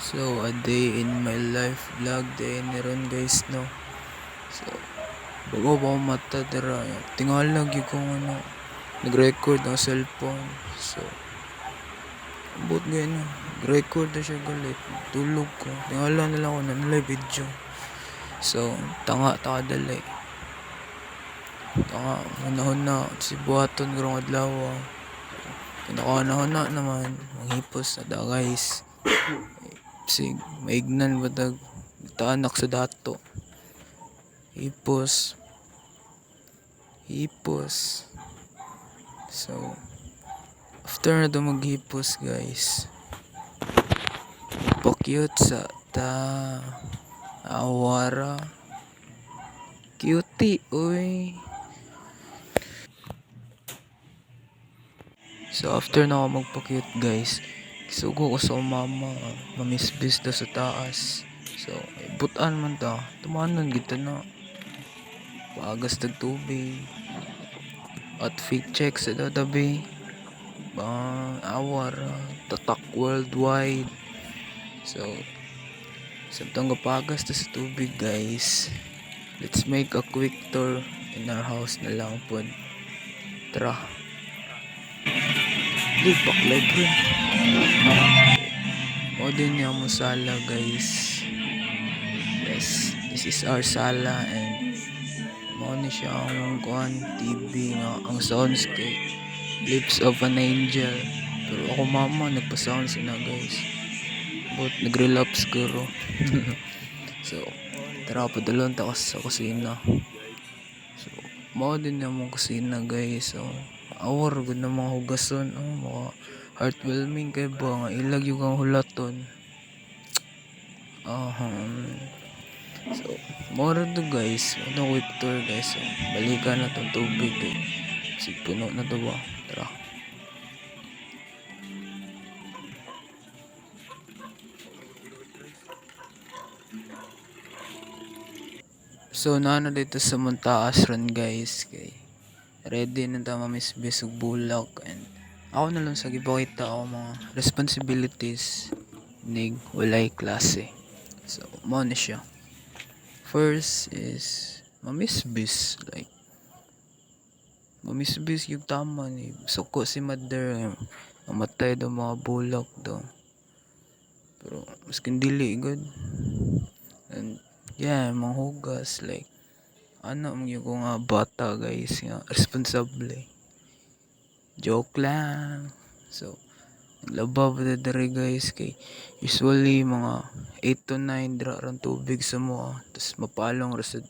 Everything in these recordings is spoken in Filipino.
So, a day in my life vlog day ni ron guys, no? So, bago ba akong mata dira, tingalag yung kung ano, nag-record ang cellphone. So, abot ganyan, no? Nag-record na siya galit. Tulog ko. Tingala na lang ako na nalay video. So, tanga dali. Tanga, hunahuna, si buhaton karong adlaw. Kinakahuna naman, manghipos na da guys. Sig, maignan batag taanak sa dato. Hipos. So, after na ito maghipos guys, pa-cute sa ta awara. Cutie, uy. So, after na ako magpa-cute guys, sugo ko sa mama, mamisbis daw sa taas. So, butan man ta, tumanon kita na. Paagas tag tubig. Outfit check sa dadabi. Awar, tatak worldwide. So, samtang gapagas ta sa tubig guys, let's make a quick tour in our house na lang po. Tara. Lipak live rin. O din niya mo sala guys. Yes, this is our sala and mao ni siya ang kuan TV nga ang soundscape Lips of an Angel. Pero ako mama nagpa-sounds na guys. But nag-relapse guro. So, tara padulon ta sa kusina. So, mao din na mong kusina guys. So, awar gud na mga hugason, mga heartwarming kay ba nga ilag yung ang hulaton. So, mora to guys. Ano quick tour guys. So, balikan na tong tubig eh. Si puno na to ba? Tara. So, naano dito sa Montaas ron guys. Kay ready na ta mamisbis og bulak and ako na lang sa gipakita ako mga responsibilities nig walay klase. So, mo na siya. First is mamisbis, like mamisbis yung tama ni suko si mother, mamatay daw mga bulak daw, pero maskin dili good. And yeah, mga hugas like ano mga ko nga bata guys nga responsable, joke lang. So labab na dere guys kay usually mga 8 to 9 dra ran tubig sa mo, tapos mapalong rasad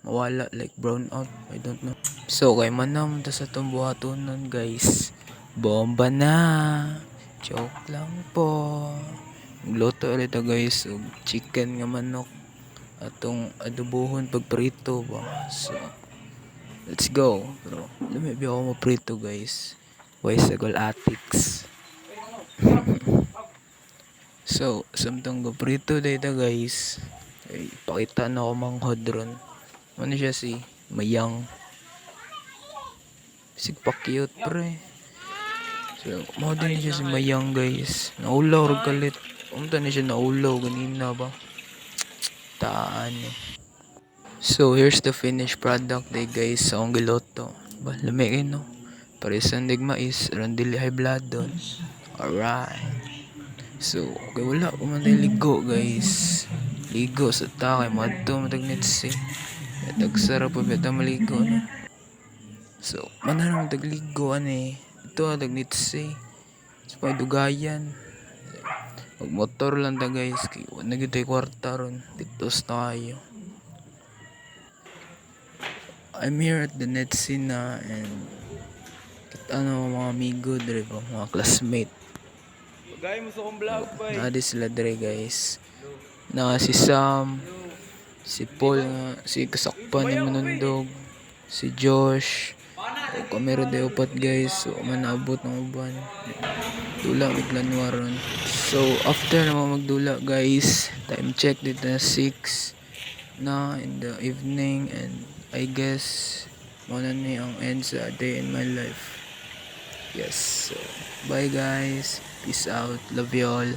mawala like brown out, I don't know. So kay manam ta sa tong buhatonon guys, bomba na, joke lang po. Magluto ulit ta guys og chicken nga manok atong adobohon pag prito ba. So let's go. Pero lumibi ako maprito guys, why sagol atics. So, samtang gaprito data guys, ay pakita na ako manghod ron. Ano siya si Mayang. Sigpa cute pre. So, mo din siya si Mayang guys. Naulaw rin kalit. Umta na siya naulaw ganina ba. Taan eh. So, here's the finished product day guys sa akong giloto. Ba, lamiin no. Parisan digmais, randili high blood doon. Alright. So, okay, wala pa man tayo ligo guys. Ligo sa takay, madto matagnits eh. Tagsara pa beta maligo no. So, mananang tagligo eh. Ito tagnits eh. So, dugayan. Magmotor lang ta guys. Kaya wala naging tayo kwarta ron. Pitos na kayo. I'm here at the Netsina and ano mga amigo dre ba, mga classmate. Gaya mo sa akong vlog ba eh. Nadi sila dre guys. Na si Sam, si Paul nga, si Kasakpan ni Manundog, si Josh, o kamera de upat guys. So manabot ng uban. Dula biglanwa ron. So after naman magdula guys, time check dito na 6 na in the evening and I guess muna ni ang end sa day in my life. Yes, so bye guys, peace out, love you all.